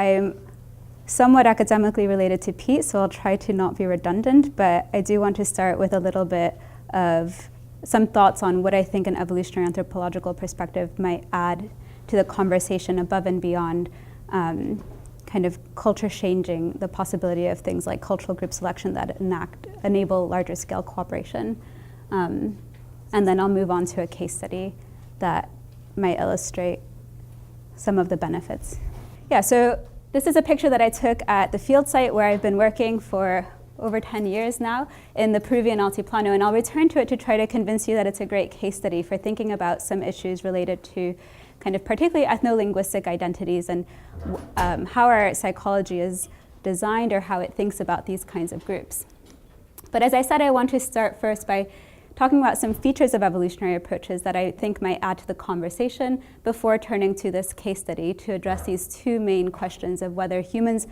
I'm somewhat academically related to Pete, so I'll try to not be redundant, but I do want to start with a little bit of some thoughts on what I think an evolutionary anthropological perspective might add to the conversation above and beyond kind of culture changing, the possibility of things like cultural group selection that enable larger scale cooperation. And then I'll move on to a case study that might illustrate some of the benefits. Yeah, so this is a picture that I took at the field site where I've been working for over 10 years now in the Peruvian Altiplano, and I'll return to it to try to convince you that it's a great case study for thinking about some issues related to kind of particularly ethno-linguistic identities and how our psychology is designed or how it thinks about these kinds of groups. But as I said, I want to start first by talking about some features of evolutionary approaches that I think might add to the conversation before turning to this case study to address these two main questions of whether humans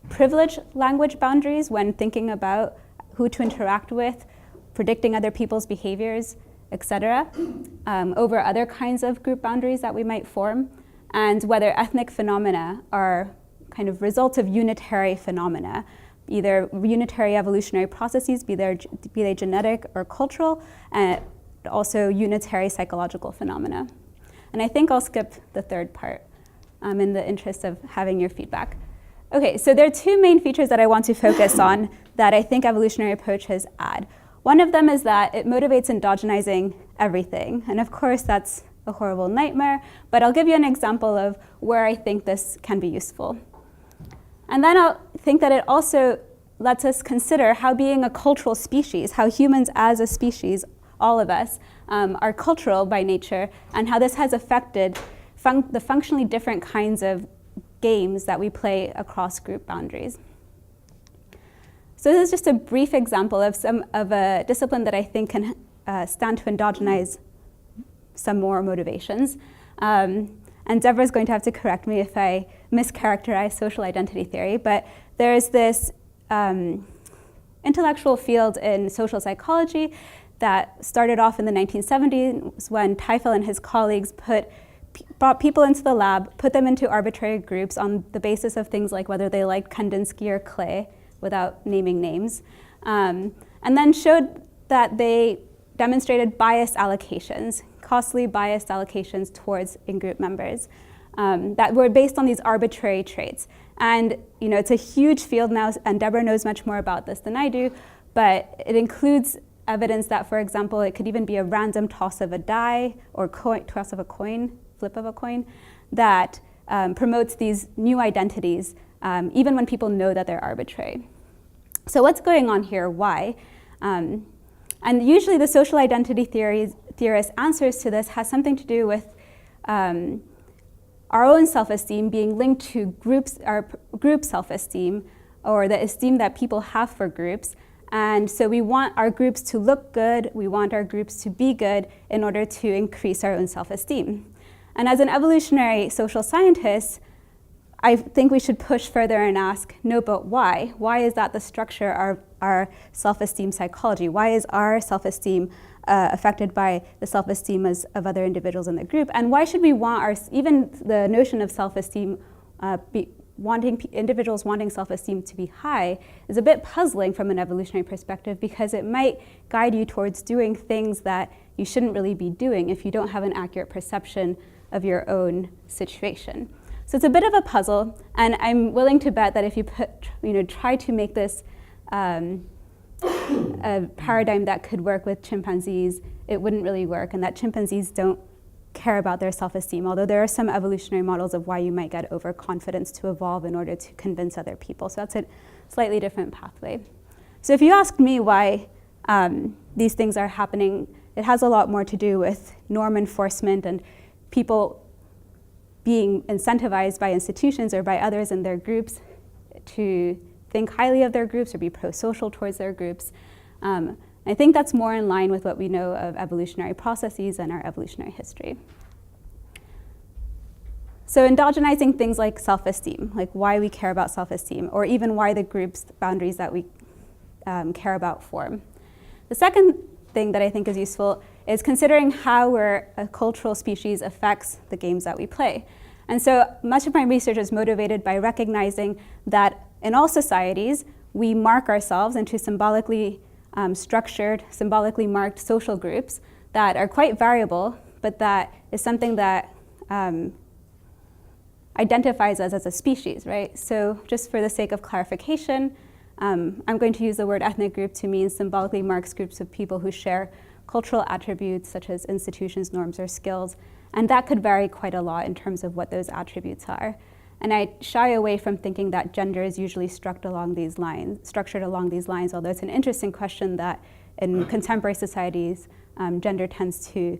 privilege language boundaries when thinking about who to interact with, predicting other people's behaviors, etc., over other kinds of group boundaries that we might form, and whether ethnic phenomena are kind of results of unitary phenomena, either unitary evolutionary processes, be they genetic or cultural, and also unitary psychological phenomena. And I think I'll skip the third part in the interest of having your feedback. Okay, so there are two main features that I want to focus on that I think evolutionary approaches add. One of them is that it motivates endogenizing everything. And of course, that's a horrible nightmare, but I'll give you an example of where I think this can be useful. And then I'll think that it also lets us consider how being a cultural species, how humans as a species, all of us, are cultural by nature, and how this has affected the functionally different kinds of games that we play across group boundaries. So this is just a brief example of a discipline that I think can stand to endogenize some more motivations. And Deborah's going to have to correct me if I mischaracterize social identity theory, but there's this intellectual field in social psychology that started off in the 1970s when Teifel and his colleagues brought people into the lab, put them into arbitrary groups on the basis of things like whether they liked Kandinsky or Klee, without naming names, and then showed that they demonstrated biased allocations, costly biased allocations towards in-group members that were based on these arbitrary traits. And it's a huge field now, and Deborah knows much more about this than I do, but it includes evidence that, for example, it could even be a random toss of a die or toss of a coin, flip of a coin, that promotes these new identities, even when people know that they're arbitrary. So what's going on here? Why? And usually the social identity theorist answers to this has something to do with our own self-esteem being linked to our group self-esteem, or the esteem that people have for groups. And so we want our groups to look good, we want our groups to be good in order to increase our own self-esteem. And as an evolutionary social scientist, I think we should push further and ask, no, but why? Why is that the structure of our self-esteem psychology? Why is our self-esteem affected by the self-esteem of other individuals in the group? And why should we want even the notion of self-esteem, individuals wanting self-esteem to be high is a bit puzzling from an evolutionary perspective, because it might guide you towards doing things that you shouldn't really be doing if you don't have an accurate perception of your own situation. So it's a bit of a puzzle, and I'm willing to bet that if you try to make this a paradigm that could work with chimpanzees, it wouldn't really work, and that chimpanzees don't care about their self-esteem, although there are some evolutionary models of why you might get overconfidence to evolve in order to convince other people. So that's a slightly different pathway. So if you ask me why these things are happening, it has a lot more to do with norm enforcement and people being incentivized by institutions or by others in their groups to think highly of their groups or be pro-social towards their groups. I think that's more in line with what we know of evolutionary processes and our evolutionary history. So endogenizing things like self-esteem, like why we care about self-esteem, or even why the group's boundaries that we care about form. The second thing that I think is useful is considering how a cultural species affects the games that we play. And so much of my research is motivated by recognizing that in all societies, we mark ourselves into symbolically structured, symbolically marked social groups that are quite variable, but that is something that identifies us as a species, right? So just for the sake of clarification, I'm going to use the word ethnic group to mean symbolically marked groups of people who share cultural attributes such as institutions, norms, or skills. And that could vary quite a lot in terms of what those attributes are. And I shy away from thinking that gender is usually structured along these lines, although it's an interesting question that in contemporary societies, gender tends to,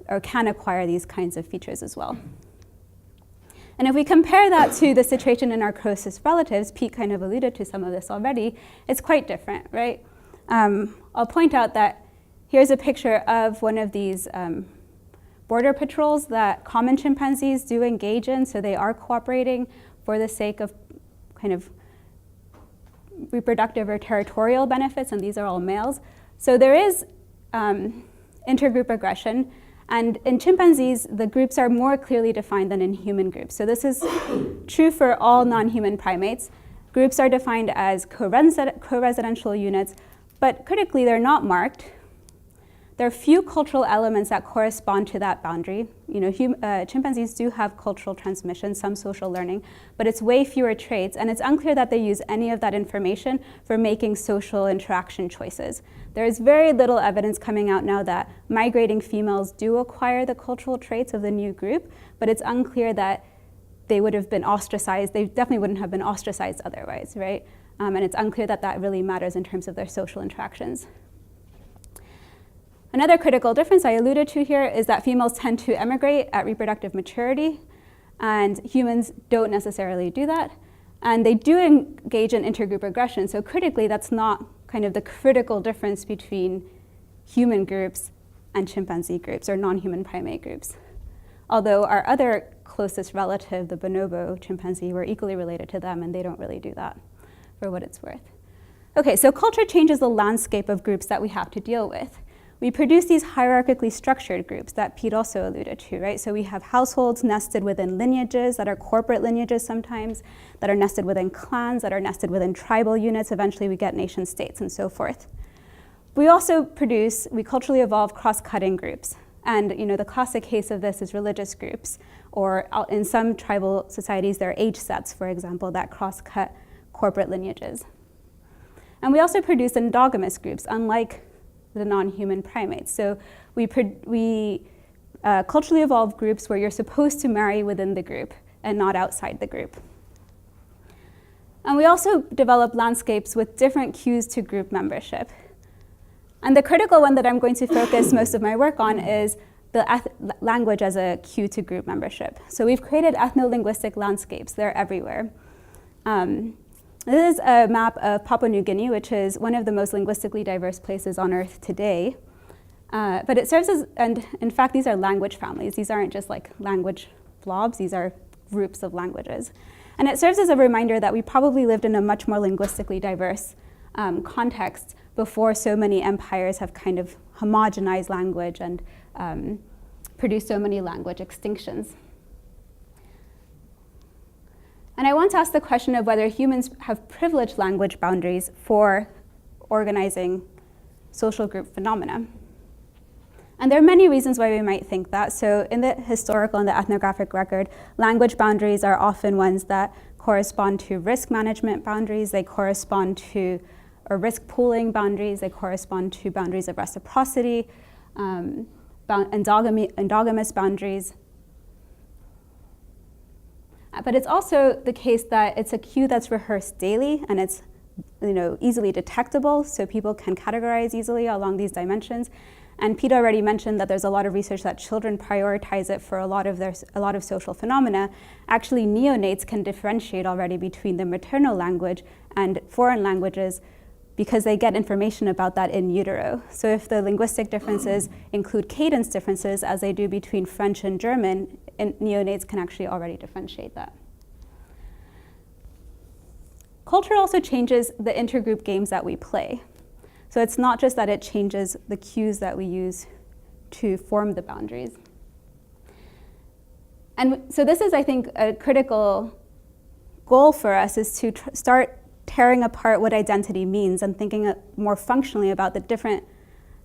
or can acquire these kinds of features as well. And if we compare that to the situation in our closest relatives, Pete kind of alluded to some of this already, it's quite different, right? I'll point out that here's a picture of one of these border patrols that common chimpanzees do engage in, so they are cooperating for the sake of kind of reproductive or territorial benefits, and these are all males. So there is intergroup aggression, and in chimpanzees, the groups are more clearly defined than in human groups. So this is true for all non-human primates. Groups are defined as co-residential units, but critically, they're not marked. There are few cultural elements that correspond to that boundary. You know, chimpanzees do have cultural transmission, some social learning, but it's way fewer traits, and it's unclear that they use any of that information for making social interaction choices. There is very little evidence coming out now that migrating females do acquire the cultural traits of the new group, but it's unclear that they would have been ostracized. They definitely wouldn't have been ostracized otherwise, right? And it's unclear that that really matters in terms of their social interactions. Another critical difference I alluded to here is that females tend to emigrate at reproductive maturity, and humans don't necessarily do that. And they do engage in intergroup aggression, so critically that's not kind of the critical difference between human groups and chimpanzee groups or non-human primate groups. Although our other closest relative, the bonobo chimpanzee, we're equally related to them, and they don't really do that, for what it's worth. Okay, so culture changes the landscape of groups that we have to deal with. We produce these hierarchically structured groups that Pete also alluded to, right? So we have households nested within lineages that are corporate lineages sometimes, that are nested within clans, that are nested within tribal units. Eventually we get nation states and so forth. We culturally evolve cross-cutting groups. And you know, the classic case of this is religious groups, or in some tribal societies, there are age sets, for example, that cross-cut corporate lineages. And we also produce endogamous groups, unlike the non-human primates. So we culturally evolved groups where you're supposed to marry within the group and not outside the group. And we also develop landscapes with different cues to group membership. And the critical one that I'm going to focus most of my work on is the language as a cue to group membership. So we've created ethno-linguistic landscapes. They're everywhere. This is a map of Papua New Guinea, which is one of the most linguistically diverse places on Earth today. But it serves as, and in fact, these are language families. These aren't just like language blobs. These are groups of languages. And it serves as a reminder that we probably lived in a much more linguistically diverse context before so many empires have kind of homogenized language and produced so many language extinctions. And I want to ask the question of whether humans have privileged language boundaries for organizing social group phenomena. And there are many reasons why we might think that. So in the historical and the ethnographic record, language boundaries are often ones that correspond to risk management boundaries. They correspond to risk pooling boundaries. They correspond to boundaries of reciprocity, endogamous boundaries. But it's also the case that it's a cue that's rehearsed daily, and it's easily detectable, so people can categorize easily along these dimensions. And Pete already mentioned that there's a lot of research that children prioritize it for a lot of social phenomena. Actually, neonates can differentiate already between the maternal language and foreign languages because they get information about that in utero. So if the linguistic differences include cadence differences, as they do between French and German, neonates can actually already differentiate that. Culture also changes the intergroup games that we play. So it's not just that it changes the cues that we use to form the boundaries. And so this is, I think, a critical goal for us, is to start tearing apart what identity means and thinking more functionally about the different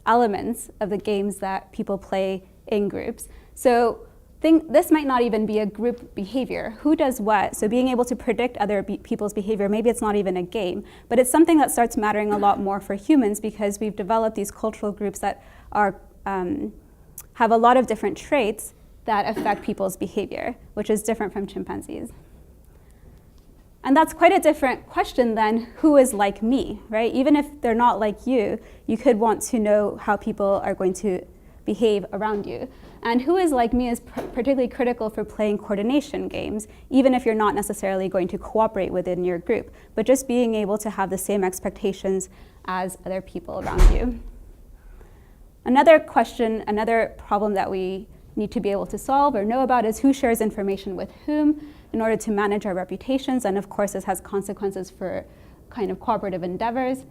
elements of the games that people play in groups. So this might not even be a group behavior. Who does what? So being able to predict other people's behavior, maybe it's not even a game, but it's something that starts mattering a lot more for humans, because we've developed these cultural groups that are, have a lot of different traits that affect people's behavior, which is different from chimpanzees. And that's quite a different question than who is like me, right? Even if they're not like you, you could want to know how people are going to behave around you. And who is like me is particularly critical for playing coordination games, even if you're not necessarily going to cooperate within your group, but just being able to have the same expectations as other people around you. Another question, another problem that we need to be able to solve or know about is who shares information with whom in order to manage our reputations. And of course, this has consequences for kind of cooperative endeavors.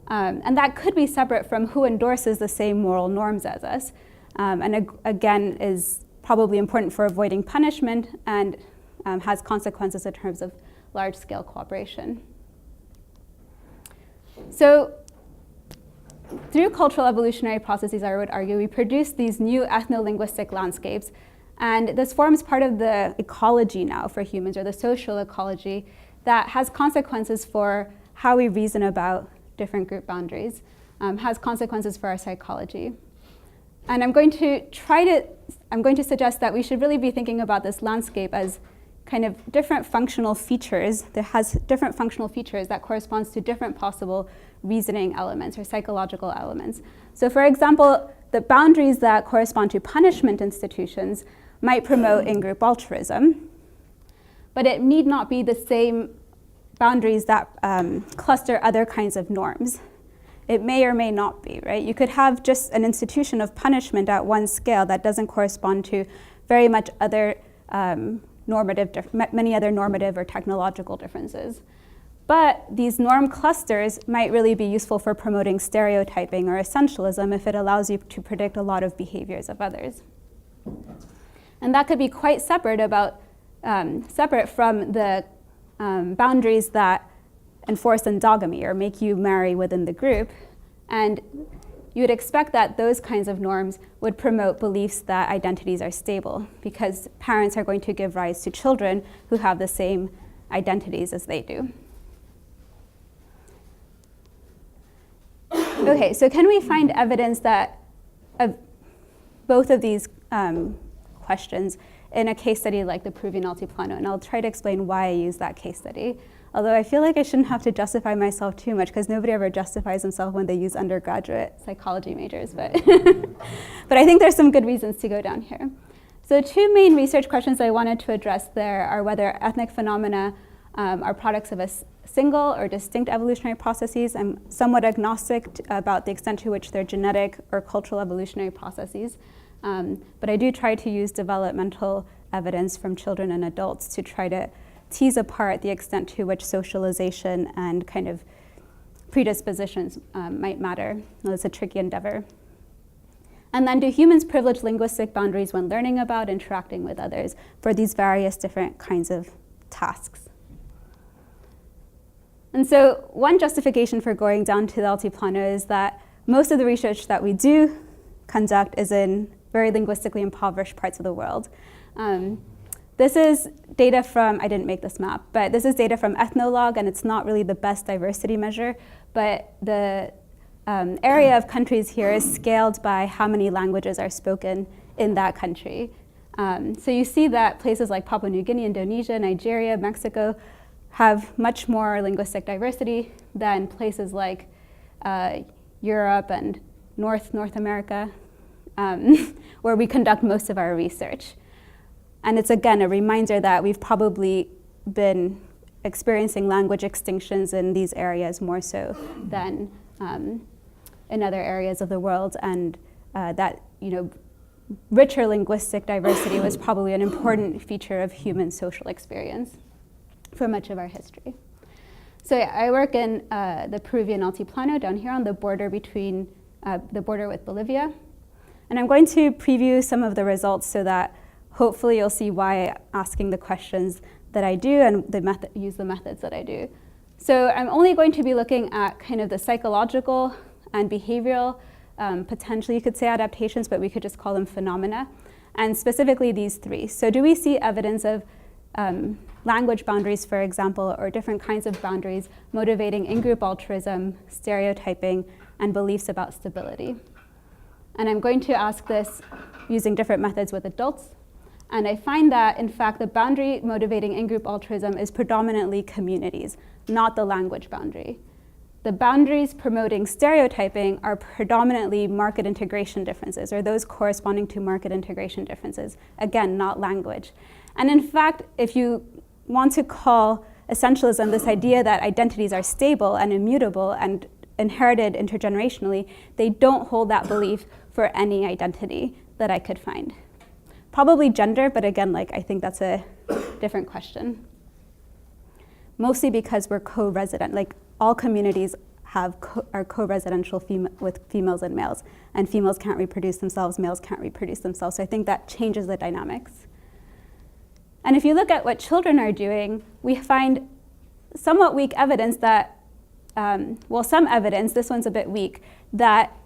And that could be separate from who endorses the same moral norms as us. And again, is probably important for avoiding punishment and has consequences in terms of large-scale cooperation. So through cultural evolutionary processes, I would argue, we produce these new ethno-linguistic landscapes. And this forms part of the ecology now for humans, or the social ecology, that has consequences for how we reason about different group boundaries, has consequences for our psychology. And I'm going to suggest that we should really be thinking about this landscape as kind of different functional features. There has different functional features that corresponds to different possible reasoning elements or psychological elements. So for example, the boundaries that correspond to punishment institutions might promote in-group altruism, but it need not be the same boundaries that cluster other kinds of norms. It may or may not be, right? You could have just an institution of punishment at one scale that doesn't correspond to very much other many other normative or technological differences. But these norm clusters might really be useful for promoting stereotyping or essentialism if it allows you to predict a lot of behaviors of others. And that could be quite separate from the boundaries that enforce endogamy or make you marry within the group. And you would expect that those kinds of norms would promote beliefs that identities are stable, because parents are going to give rise to children who have the same identities as they do. Okay, so can we find evidence that of both of these questions in a case study like the Peruvian Altiplano? And I'll try to explain why I use that case study. Although I feel like I shouldn't have to justify myself too much, because nobody ever justifies themselves when they use undergraduate psychology majors, but, but I think there's some good reasons to go down here. So two main research questions I wanted to address there are whether ethnic phenomena are products of a single or distinct evolutionary processes. I'm somewhat agnostic about the extent to which they're genetic or cultural evolutionary processes, but I do try to use developmental evidence from children and adults to try to tease apart the extent to which socialization and kind of predispositions might matter. It's a tricky endeavor. And then, do humans privilege linguistic boundaries when learning about, interacting with others for these various different kinds of tasks? And so one justification for going down to the Altiplano is that most of the research that we do conduct is in very linguistically impoverished parts of the world. This is data from, I didn't make this map, but this is data from Ethnologue, and it's not really the best diversity measure, but the area of countries here is scaled by how many languages are spoken in that country. So you see that places like Papua New Guinea, Indonesia, Nigeria, Mexico have much more linguistic diversity than places like Europe and North America, where we conduct most of our research. And it's, again, a reminder that we've probably been experiencing language extinctions in these areas more so than in other areas of the world, and that richer linguistic diversity was probably an important feature of human social experience for much of our history. So yeah, I work in the Peruvian Altiplano down here on the border between the border with Bolivia. And I'm going to preview some of the results so that hopefully you'll see why I'm asking the questions that I do and use the methods that I do. So I'm only going to be looking at kind of the psychological and behavioral, potentially you could say adaptations, but we could just call them phenomena, and specifically these three. So do we see evidence of language boundaries, for example, or different kinds of boundaries motivating in-group altruism, stereotyping, and beliefs about stability? And I'm going to ask this using different methods with adults. And I find that, in fact, the boundary motivating in-group altruism is predominantly communities, not the language boundary. The boundaries promoting stereotyping are predominantly market integration differences, or those corresponding to market integration differences. Again, not language. And in fact, if you want to call essentialism this idea that identities are stable and immutable and inherited intergenerationally, they don't hold that belief for any identity that I could find. Probably gender, but again, I think that's a different question. Mostly because we're co-resident, all communities are co-residential with females and males, and females can't reproduce themselves, males can't reproduce themselves, so I think that changes the dynamics. And if you look at what children are doing, we find somewhat weak evidence that, some evidence, this one's a bit weak, that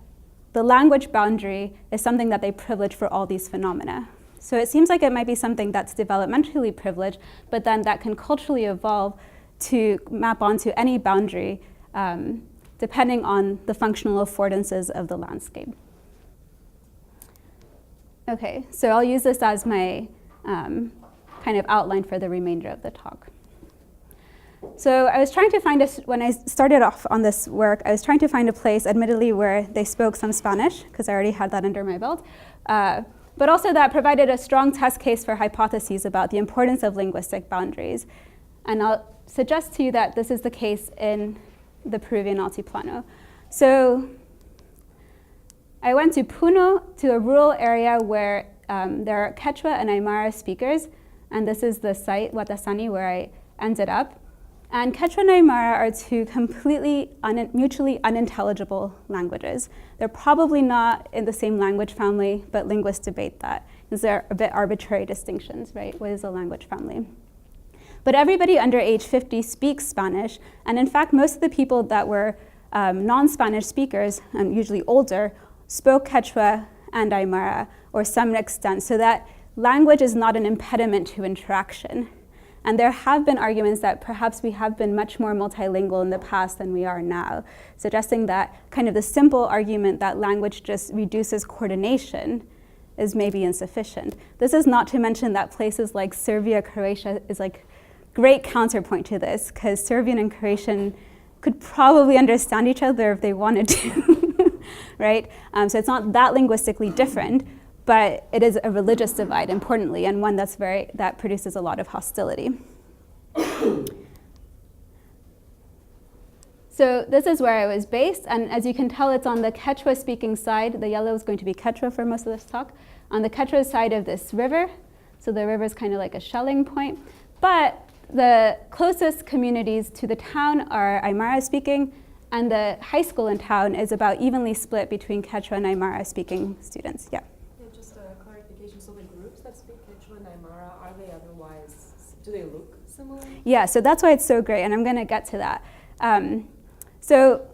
the language boundary is something that they privilege for all these phenomena. So it seems like it might be something that's developmentally privileged, but then that can culturally evolve to map onto any boundary, depending on the functional affordances of the landscape. Okay, so I'll use this as my kind of outline for the remainder of the talk. So I was trying to find when I started off on this work, I was trying to find a place, admittedly, where they spoke some Spanish, because I already had that under my belt, but also that provided a strong test case for hypotheses about the importance of linguistic boundaries. And I'll suggest to you that this is the case in the Peruvian Altiplano. So I went to Puno, to a rural area where there are Quechua and Aymara speakers, and this is the site, Watasani, where I ended up. And Quechua and Aymara are two completely mutually unintelligible languages. They're probably not in the same language family, but linguists debate that. These are a bit arbitrary distinctions, right? What is a language family? But everybody under age 50 speaks Spanish, and in fact, most of the people that were non-Spanish speakers, and usually older, spoke Quechua and Aymara, or some extent, so that language is not an impediment to interaction. And there have been arguments that perhaps we have been much more multilingual in the past than we are now, suggesting that kind of the simple argument that language just reduces coordination is maybe insufficient. This is not to mention that places like Serbia, Croatia is great counterpoint to this, because Serbian and Croatian could probably understand each other if they wanted to, right? So it's not that linguistically different, but it is a religious divide, importantly, and one that produces a lot of hostility. So this is where I was based, and as you can tell, it's on the Quechua-speaking side. The yellow is going to be Quechua for most of this talk. On the Quechua side of this river, so the river is kind of like a Schelling point, but the closest communities to the town are Aymara-speaking, and the high school in town is about evenly split between Quechua and Aymara-speaking students. Yeah. So the groups that speak Quechua and Aymara, are they otherwise, do they look similar? Yeah, so that's why it's so great, and I'm going to get to that. So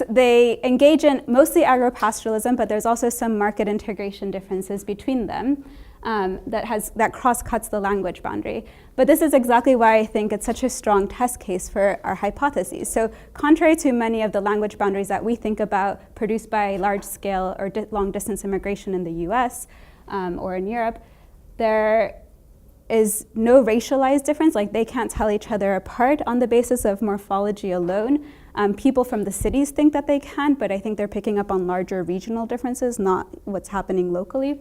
they engage in mostly agropastoralism, but there's also some market integration differences between them that cross-cuts the language boundary. But this is exactly why I think it's such a strong test case for our hypotheses. So contrary to many of the language boundaries that we think about produced by large-scale or long-distance immigration in the US or in Europe, there is no racialized difference. They can't tell each other apart on the basis of morphology alone. People from the cities think that they can, but I think they're picking up on larger regional differences, not what's happening locally.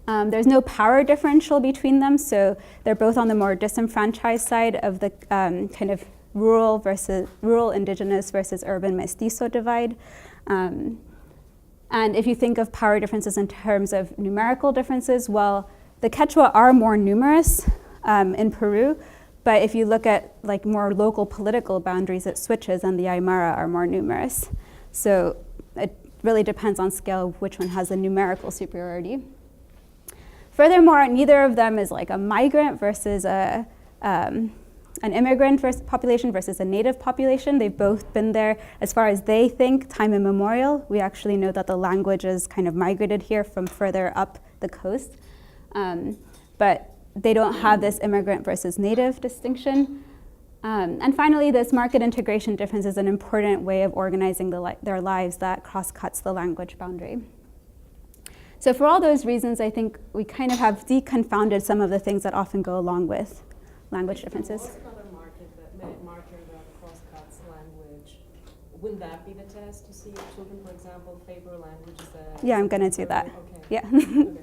There's no power differential between them, so they're both on the more disenfranchised side of the kind of rural indigenous versus urban mestizo divide. And if you think of power differences in terms of numerical differences, well, the Quechua are more numerous in Peru, but if you look at more local political boundaries, it switches, and the Aymara are more numerous. So it really depends on scale which one has a numerical superiority. Furthermore, neither of them is like a migrant versus an immigrant population versus a native population. They've both been there, as far as they think, time immemorial. We actually know that the language is kind of migrated here from further up the coast. But they don't have this immigrant versus native distinction. And finally, this market integration difference is an important way of organizing their lives that cross-cuts the language boundary. So for all those reasons, I think we kind of have deconfounded some of the things that often go along with language differences. What's another marker that cross-cuts language? Wouldn't that be the test to see if children, for example, favor languages that... Yeah, I'm going to do that. Okay. Yeah. Okay.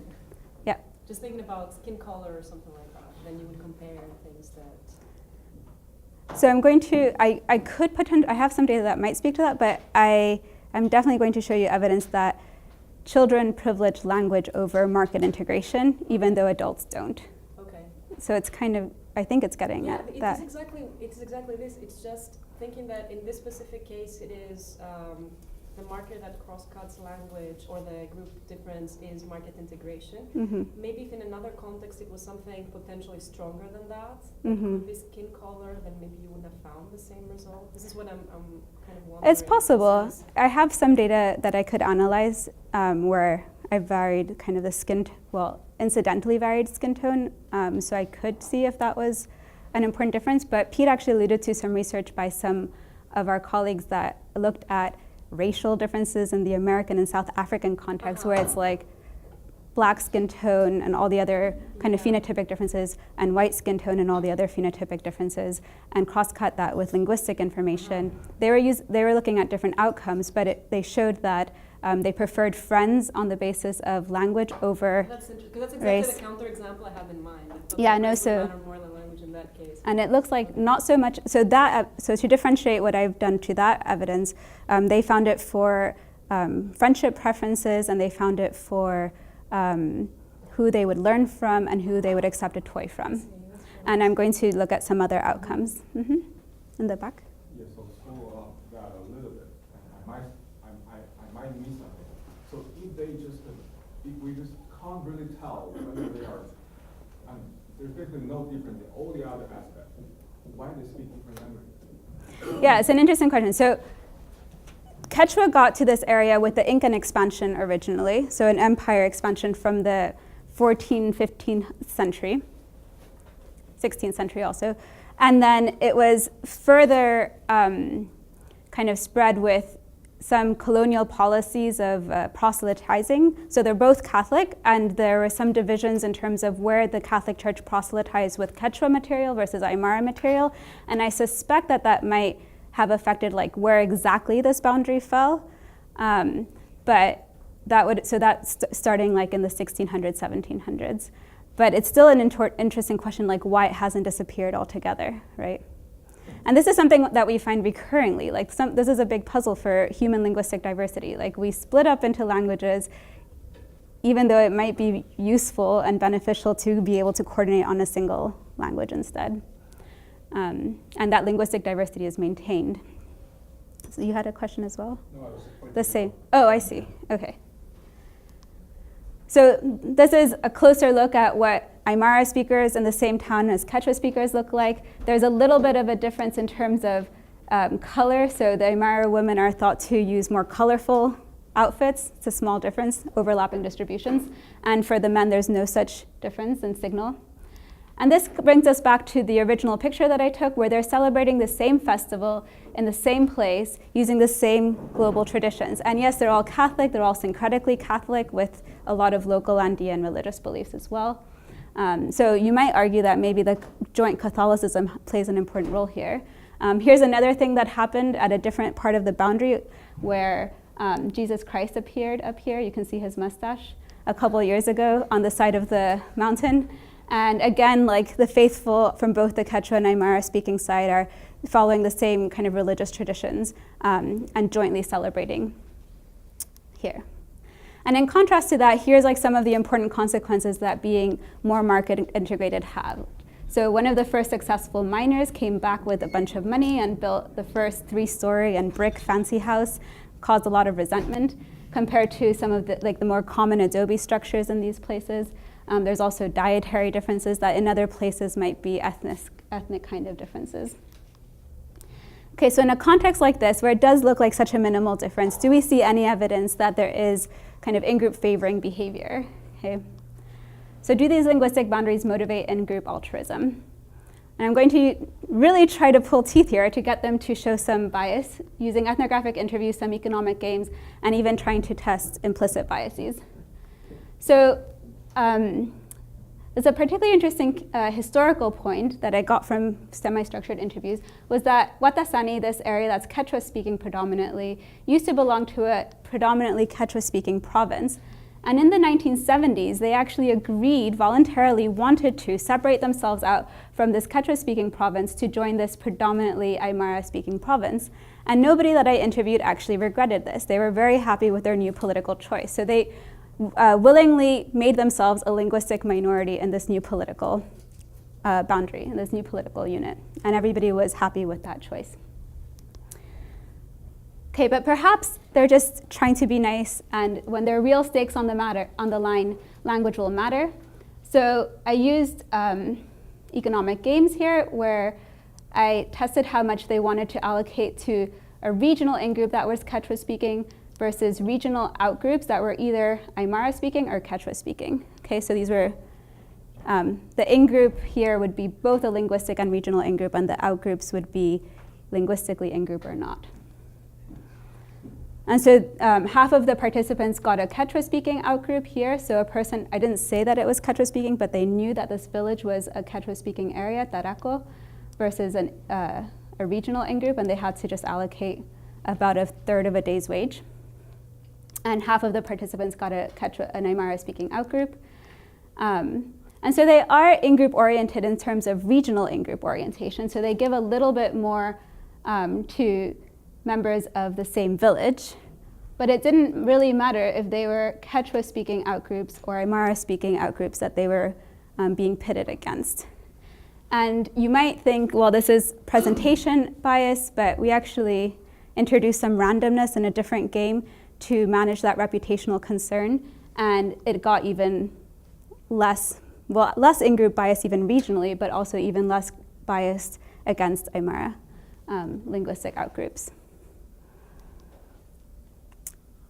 Yeah. Just thinking about skin color or something like that, then you would compare things that... So I'm going to, I could potentially, I have some data that might speak to that, but I'm definitely going to show you evidence that children privilege language over market integration, even though adults don't. Okay. So it's kind of, I think it's getting at that. It's exactly this. It's just thinking that in this specific case, it is the marker that cross-cuts language, or the group difference is market integration. Mm-hmm. Maybe if in another context it was something potentially stronger than that, Mm-hmm. with this skin color, then maybe you wouldn't have found the same result. This is what I'm kind of wondering. It's possible. I have some data that I could analyze where I varied kind of the incidentally varied skin tone. So I could see if that was an important difference. But Pete actually alluded to some research by some of our colleagues that looked at racial differences in the American and South African context, where it's like black skin tone and all the other kind of phenotypic differences, and white skin tone and all the other phenotypic differences, and cross-cut that with linguistic information. They were looking at different outcomes, but they showed that they preferred friends on the basis of language over That's interesting, because that's exactly race. the counterexample I have in mind. Yeah, no, so more than language in that case. And it looks like not so much. So to differentiate what I've done to that evidence, they found it for friendship preferences, and they found it for who they would learn from and who they would accept a toy from. And I'm going to look at some other outcomes. Mm-hmm. In the back. Yeah, so that a little bit. I might miss something. So if we just can't really tell whether they are, there's basically no difference in all the other aspects. Why do they speak different languages? Yeah, it's an interesting question. So Quechua got to this area with the Incan expansion originally, so an empire expansion from the 14th, 15th century, 16th century also. And then it was further kind of spread with some colonial policies of proselytizing. So they're both Catholic, and there were some divisions in terms of where the Catholic Church proselytized with Quechua material versus Aymara material. And I suspect that might have affected like where exactly this boundary fell. But that's starting like in the 1600s, 1700s. But it's still an interesting question, like why it hasn't disappeared altogether, right? And this is something that we find recurringly. Like this is a big puzzle for human linguistic diversity. Like we split up into languages, even though it might be useful and beneficial to be able to coordinate on a single language instead. And that linguistic diversity is maintained. So you had a question as well? No, I was the same. Oh, I see. Okay. So this is a closer look at what Aymara speakers in the same town as Quechua speakers look like. There's a little bit of a difference in terms of color. So the Aymara women are thought to use more colorful outfits. It's a small difference, overlapping distributions. And for the men, there's no such difference in signal. And this brings us back to the original picture that I took, where they're celebrating the same festival in the same place using the same global traditions. And yes, they're all Catholic, they're all syncretically Catholic with a lot of local Andean religious beliefs as well. So you might argue that maybe the joint Catholicism plays an important role here. Here's another thing that happened at a different part of the boundary where Jesus Christ appeared up here. You can see his mustache a couple of years ago on the side of the mountain. And again, like the faithful from both the Quechua and Aymara speaking side are following the same kind of religious traditions and jointly celebrating here. And in contrast to that, here's like some of the important consequences that being more market integrated have. So one of the first successful miners came back with a bunch of money and built the first 3-story and brick fancy house, caused a lot of resentment compared to some of the more common adobe structures in these places. There's also dietary differences that in other places might be ethnic kind of differences. Okay, so in a context like this, where it does look like such a minimal difference, do we see any evidence that there is kind of in-group favoring behavior? Okay. So do these linguistic boundaries motivate in-group altruism? And I'm going to really try to pull teeth here to get them to show some bias, using ethnographic interviews, some economic games, and even trying to test implicit biases. So there's a particularly interesting historical point that I got from semi-structured interviews, was that Watasani, this area that's Quechua-speaking predominantly, used to belong to a predominantly Quechua-speaking province. And in the 1970s, they actually agreed, voluntarily wanted to separate themselves out from this Quechua-speaking province to join this predominantly Aymara-speaking province. And nobody that I interviewed actually regretted this. They were very happy with their new political choice. So they willingly made themselves a linguistic minority in this new political boundary, in this new political unit. And everybody was happy with that choice. Okay, but perhaps they're just trying to be nice, and when there are real stakes on the line, language will matter. So I used economic games here, where I tested how much they wanted to allocate to a regional in-group that was Quechua speaking versus regional outgroups that were either Aymara speaking or Quechua speaking. Okay, so these were, the in-group here would be both a linguistic and regional in-group, and the outgroups would be linguistically in-group or not. And so half of the participants got a Quechua-speaking outgroup here. So a person, I didn't say that it was Quechua-speaking, but they knew that this village was a Quechua-speaking area, Taraco, versus a regional in-group, and they had to just allocate about a third of a day's wage. And half of the participants got an Aymara-speaking outgroup. And so they are in-group oriented in terms of regional in-group orientation. So they give a little bit more to members of the same village, but it didn't really matter if they were Quechua-speaking outgroups or Aymara-speaking outgroups that they were being pitted against. And you might think, well, this is presentation bias, but we actually introduced some randomness in a different game to manage that reputational concern, and it got even less in-group bias even regionally, but also even less biased against Aymara linguistic outgroups.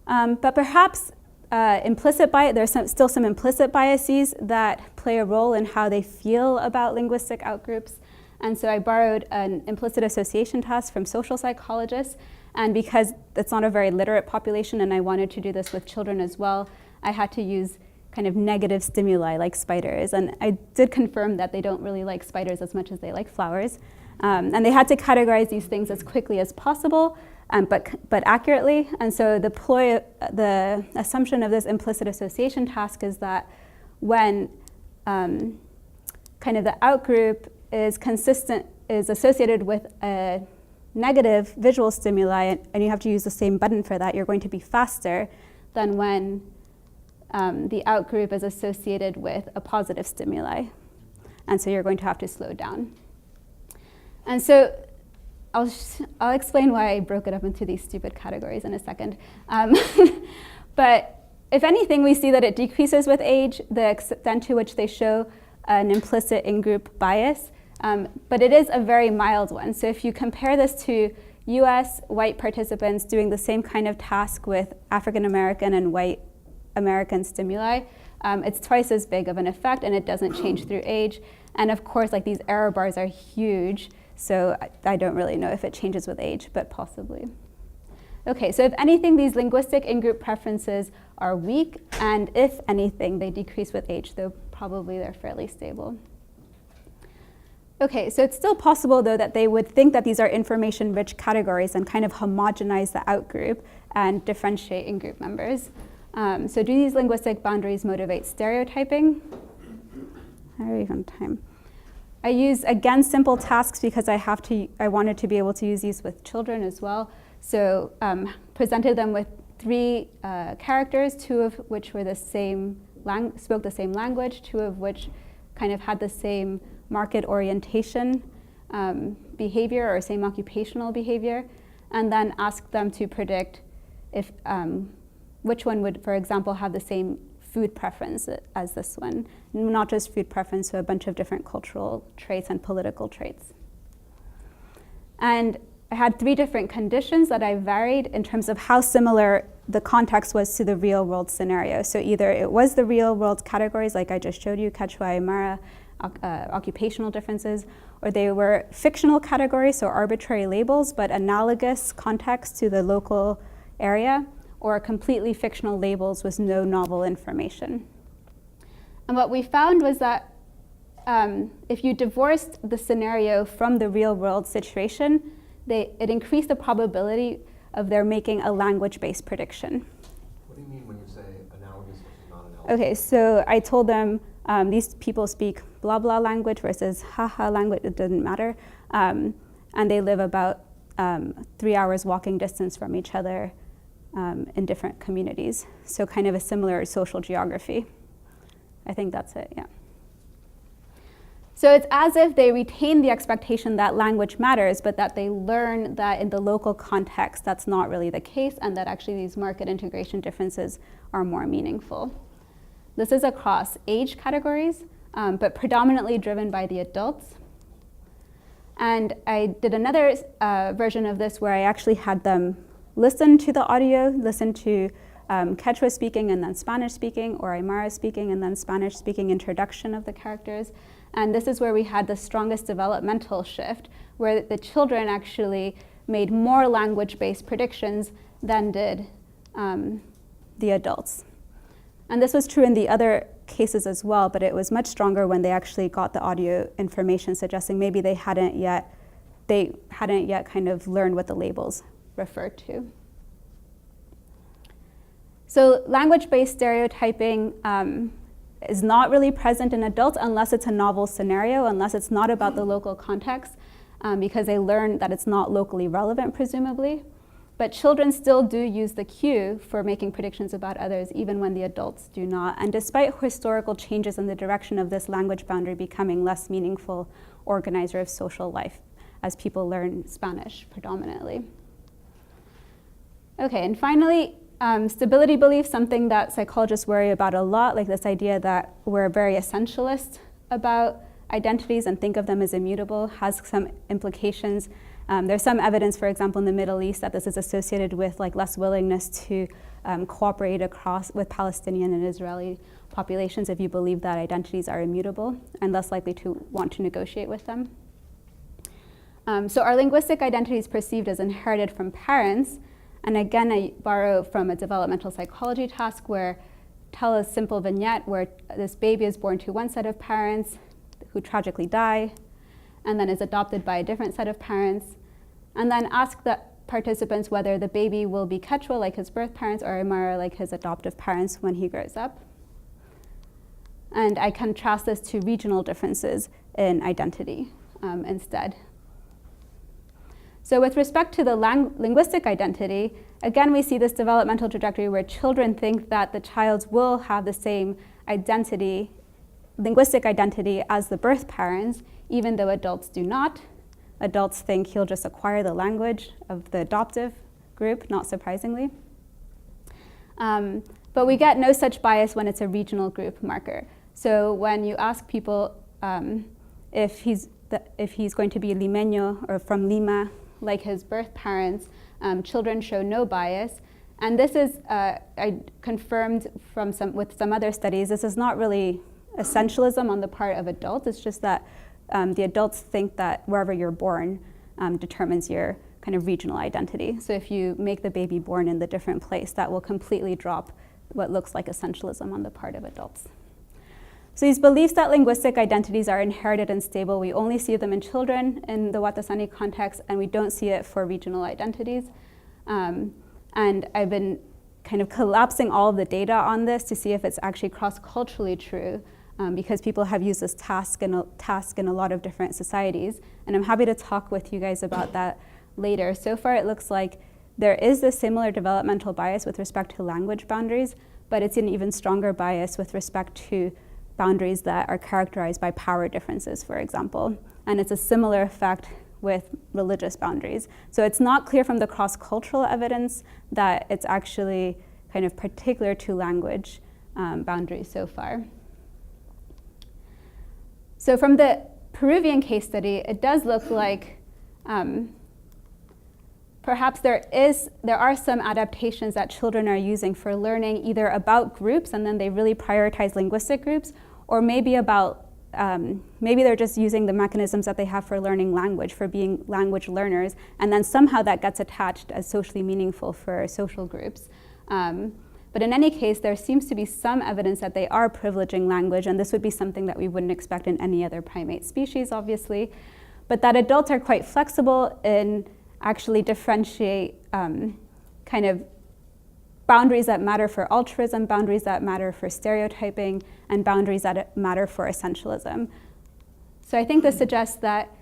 But perhaps implicit bias, there's still some implicit biases that play a role in how they feel about linguistic outgroups. And so I borrowed an implicit association test from social psychologists. And because it's not a very literate population and I wanted to do this with children as well, I had to use kind of negative stimuli like spiders. And I did confirm that they don't really like spiders as much as they like flowers. And they had to categorize these things as quickly as possible, but accurately. And so the assumption of this implicit association task is that when kind of the outgroup is associated with a negative visual stimuli, and you have to use the same button for that, you're going to be faster than when the outgroup is associated with a positive stimuli. And so you're going to have to slow down. And so I'll explain why I broke it up into these stupid categories in a second. But if anything, we see that it decreases with age, the extent to which they show an implicit in-group bias. But it is a very mild one. So if you compare this to US white participants doing the same kind of task with African American and white American stimuli, it's twice as big of an effect, and it doesn't change through age. And of course, like, these error bars are huge. So I don't really know if it changes with age, but possibly. Okay, so if anything, these linguistic in-group preferences are weak, and if anything, they decrease with age, though probably they're fairly stable. Okay, so it's still possible, though, that they would think that these are information-rich categories and kind of homogenize the outgroup and differentiate in-group members. So do these linguistic boundaries motivate stereotyping? How are we on time? I use, again, simple tasks because I wanted to be able to use these with children as well. So presented them with 3 characters, 2 of which were spoke the same language, 2 of which kind of had the same market orientation behavior or same occupational behavior, and then asked them to predict if which one would, for example, have the same food preference as this one. Not just food preference, so a bunch of different cultural traits and political traits. And I had 3 different conditions that I varied in terms of how similar the context was to the real world scenario. So either it was the real world categories like I just showed you, Quechua, Aymara, occupational differences, or they were fictional categories, so arbitrary labels, but analogous context to the local area, or completely fictional labels with no novel information. And what we found was that if you divorced the scenario from the real world situation, it increased the probability of their making a language-based prediction. What do you mean when you say analogous versus non-analogous? Okay, so I told them these people speak blah blah language versus haha language, it doesn't matter. And they live about 3 hours walking distance from each other in different communities. So kind of a similar social geography. I think that's it, yeah. So it's as if they retain the expectation that language matters, but that they learn that in the local context that's not really the case, and that actually these market integration differences are more meaningful. This is across age categories, but predominantly driven by the adults. And I did another version of this where I actually had them listen to the audio, listen to Quechua speaking and then Spanish speaking, or Aymara speaking and then Spanish speaking introduction of the characters. And this is where we had the strongest developmental shift, where the children actually made more language-based predictions than did the adults. And this was true in the other cases as well, but it was much stronger when they actually got the audio information, suggesting maybe they hadn't yet kind of learned what the labels referred to. So language-based stereotyping is not really present in adults unless it's a novel scenario, unless it's not about the local context, because they learn that it's not locally relevant, presumably. But children still do use the cue for making predictions about others, even when the adults do not. And despite historical changes in the direction of this language boundary becoming less meaningful organizer of social life as people learn Spanish predominantly. Okay, and finally, stability belief, something that psychologists worry about a lot, like this idea that we're very essentialist about identities and think of them as immutable, has some implications. There's some evidence, for example, in the Middle East that this is associated with like less willingness to cooperate with Palestinian and Israeli populations if you believe that identities are immutable, and less likely to want to negotiate with them. So our linguistic identity is perceived as inherited from parents. And again, I borrow from a developmental psychology task where tell a simple vignette where this baby is born to one set of parents who tragically die, and then is adopted by a different set of parents, and then ask the participants whether the baby will be Quechua like his birth parents or Aymara like his adoptive parents when he grows up. And I contrast this to regional differences in identity instead. So with respect to the linguistic identity, again, we see this developmental trajectory where children think that the child will have the same identity, linguistic identity, as the birth parents, even though adults do not. Adults think he'll just acquire the language of the adoptive group, not surprisingly. But we get no such bias when it's a regional group marker. So when you ask people if he's going to be Limeño or from Lima, like his birth parents, children show no bias. And this is I confirmed with some other studies, this is not really essentialism on the part of adults. It's just that the adults think that wherever you're born determines your kind of regional identity. So if you make the baby born in the different place, that will completely drop what looks like essentialism on the part of adults. So these beliefs that linguistic identities are inherited and stable, we only see them in children in the Watasani context, and we don't see it for regional identities. And I've been kind of collapsing all of the data on this to see if it's actually cross-culturally true, because people have used this task in a lot of different societies. And I'm happy to talk with you guys about that later. So far, it looks like there is a similar developmental bias with respect to language boundaries, but it's an even stronger bias with respect to boundaries that are characterized by power differences, for example. And it's a similar effect with religious boundaries. So it's not clear from the cross-cultural evidence that it's actually kind of particular to language boundaries so far. So from the Peruvian case study, it does look like perhaps there are some adaptations that children are using for learning either about groups and then they really prioritize linguistic groups, or maybe about maybe they're just using the mechanisms that they have for learning language, for being language learners, and then somehow that gets attached as socially meaningful for social groups. But in any case, there seems to be some evidence that they are privileging language, and this would be something that we wouldn't expect in any other primate species, obviously. But that adults are quite flexible in actually differentiate kind of boundaries that matter for altruism, boundaries that matter for stereotyping, and boundaries that matter for essentialism. So I think this suggests that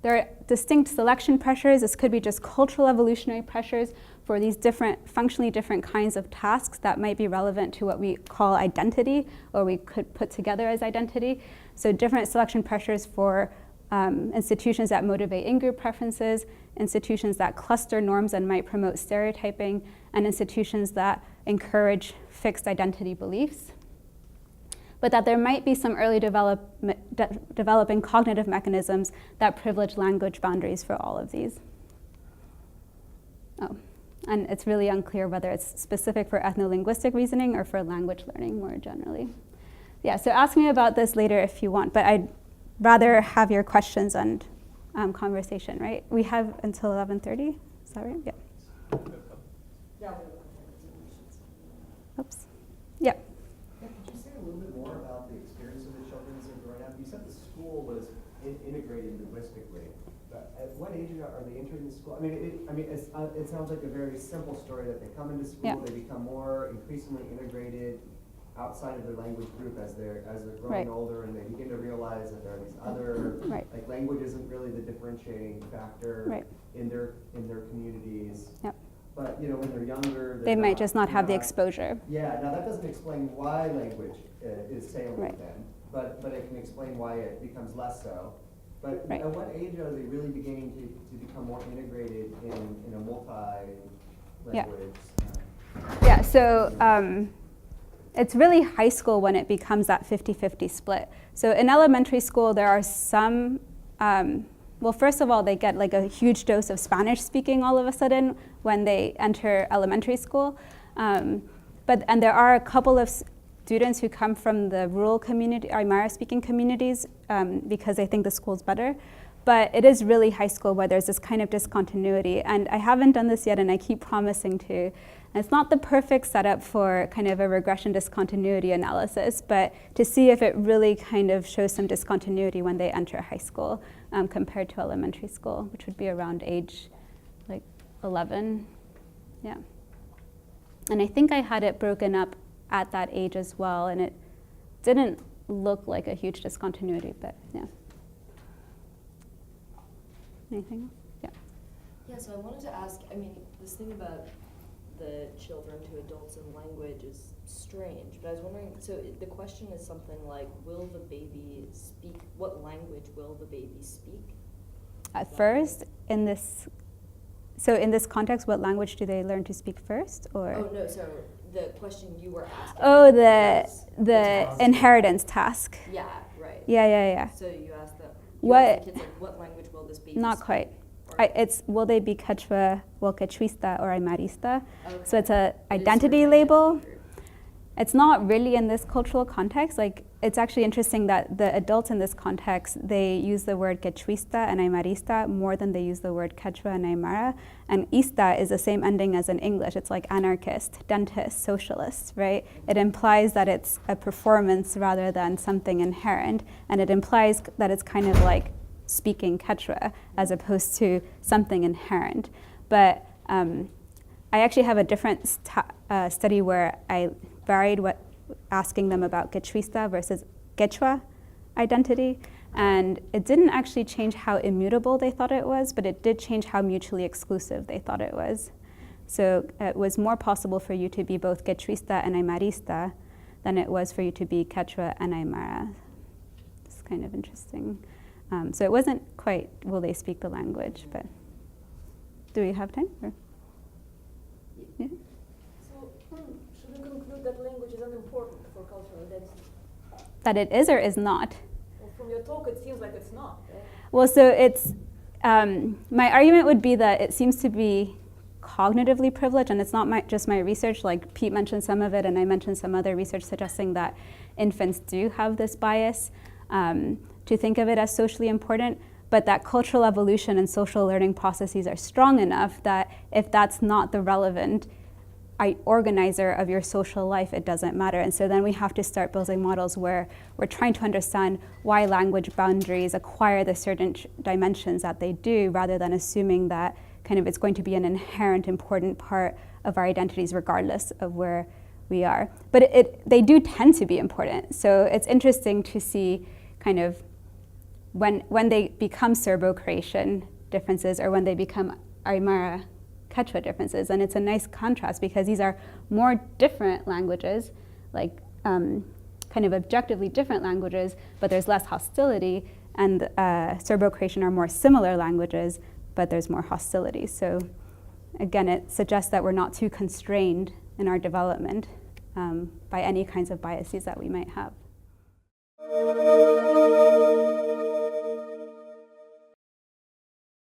there are distinct selection pressures. This could be just cultural evolutionary pressures for these different, functionally different kinds of tasks that might be relevant to what we call identity, or we could put together as identity. So different selection pressures for institutions that motivate in-group preferences, institutions that cluster norms and might promote stereotyping, and institutions that encourage fixed identity beliefs. But that there might be some early developing cognitive mechanisms that privilege language boundaries for all of these. Oh, and it's really unclear whether it's specific for ethno-linguistic reasoning or for language learning more generally. Yeah, so ask me about this later if you want, but I'd rather have your questions and conversation, right? We have until 11:30, is that right? Yeah. Oops. Yeah. Could you say a little bit more about the experience of the children as they're growing up? You said the school was integrated linguistically. But at what age are they entering the school? It sounds like a very simple story that they come into school, yeah. They become more increasingly integrated outside of their language group as they're growing right. older, and they begin to realize that there are these other right. like language isn't really the differentiating factor right. in their communities. Yep. But when they're younger, they might just not have the exposure. Yeah, now that doesn't explain why language is salient right. then, but it can explain why it becomes less so. But right. at what age are they really beginning to become more integrated in a multi-language? Yeah, so it's really high school when it becomes that 50-50 split. So in elementary school, there are some, well, first of all, they get like a huge dose of Spanish speaking all of a sudden when they enter elementary school. And there are a couple of students who come from the rural community, Aymara speaking communities, because they think the school's better. But it is really high school where there's this kind of discontinuity. And I haven't done this yet, and I keep promising to. And it's not the perfect setup for kind of a regression discontinuity analysis, but to see if it really kind of shows some discontinuity when they enter high school compared to elementary school, which would be around age like 11. Yeah. And I think I had it broken up at that age as well, and it didn't look like a huge discontinuity, but yeah. Anything else? Yeah. Yeah, so I wanted to ask, this thing about the children to adults and language is strange, but I was wondering, so the question is something like, will the baby speak, what language will the baby speak? At first, in this context, what language do they learn to speak first, or? Oh, no, so the question you were asking. Oh, the inheritance task. Yeah, right. Yeah. So you asked them, What? The kids, like, what language will this baby Not speak? quite. It's will they be Quechua, Quechuista, or Aymarista? Okay. So it's a It is identity sort of label. identity group. It's not really in this cultural context. Like, it's actually interesting that the adults in this context, they use the word Quechuista and Aymarista more than they use the word Quechua and Aymara. And ista is the same ending as in English. It's like anarchist, dentist, socialist, right? It implies that it's a performance rather than something inherent. And it implies that it's kind of like speaking Quechua as opposed to something inherent. But I actually have a different study where I varied asking them about Quechuista versus Quechua identity, and it didn't actually change how immutable they thought it was, but it did change how mutually exclusive they thought it was. So it was more possible for you to be both Quechuista and Aymarista than it was for you to be Quechua and Aymara. It's kind of interesting. So it wasn't quite will they speak the language, but do we have time? Or? Yeah. So, should we conclude that language is for cultural identity? That it is or is not? Well, from your talk, it seems like it's not. Right? Well, so it's, my argument would be that it seems to be cognitively privileged, and it's not just my research. Like Pete mentioned some of it, and I mentioned some other research suggesting that infants do have this bias to think of it as socially important, but that cultural evolution and social learning processes are strong enough that if that's not the relevant organizer of your social life, it doesn't matter. And so then we have to start building models where we're trying to understand why language boundaries acquire the certain dimensions that they do, rather than assuming that kind of it's going to be an inherent important part of our identities regardless of where we are. But they do tend to be important. So it's interesting to see kind of when they become Serbo-Croatian differences or when they become Aymara Quechua differences. And it's a nice contrast because these are more different languages, like kind of objectively different languages, but there's less hostility. And Serbo-Croatian are more similar languages, but there's more hostility. So again, it suggests that we're not too constrained in our development by any kinds of biases that we might have.